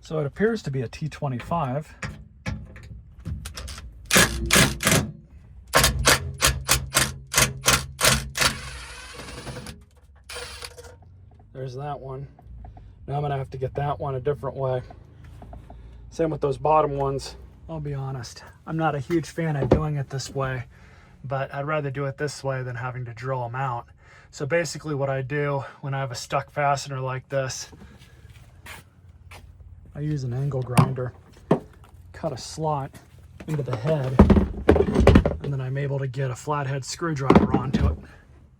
So it appears to be a T25. There's that one. Now I'm gonna have to get that one a different way. Same with those bottom ones. I'll be honest, I'm not a huge fan of doing it this way, but I'd rather do it this way than having to drill them out. So basically what I do when I have a stuck fastener like this, I use an angle grinder, cut a slot into the head, and then I'm able to get a flathead screwdriver onto it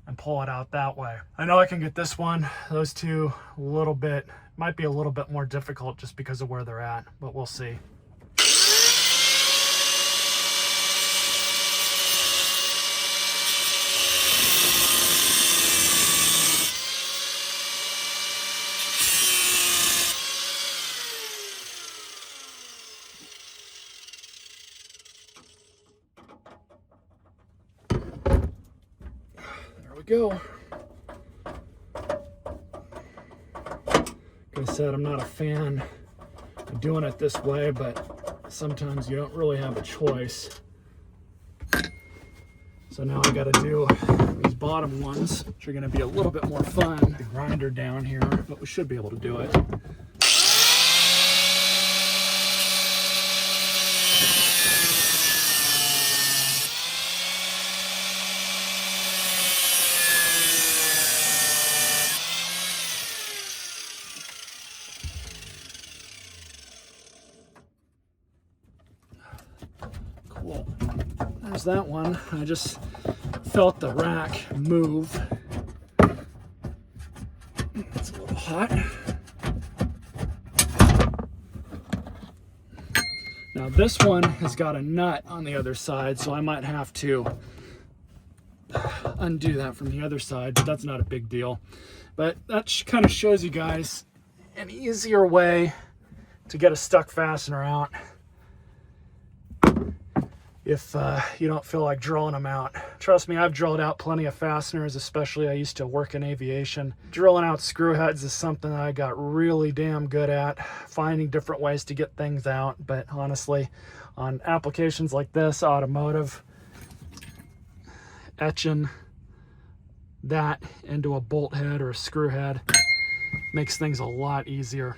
and pull it out that way. I know I can get this one, those two, a little bit, might be a little bit more difficult just because of where they're at, but we'll see. There we go. Like I said, I'm not a fan of doing it this way, but sometimes you don't really have a choice. So now I got to do these bottom ones, which are going to be a little bit more fun. The grinder down here, but we should be able to do it. Cool. There's that one. I just felt the rack move. It's a little hot. Now this one has got a nut on the other side, so I might have to undo that from the other side, but that's not a big deal. But that kind of shows you guys an easier way to get a stuck fastener out if you don't feel like drilling them out. Trust me, I've drilled out plenty of fasteners, especially I used to work in aviation. Drilling out screw heads is something that I got really damn good at, finding different ways to get things out. But honestly, on applications like this, automotive, etching that into a bolt head or a screw head makes things a lot easier.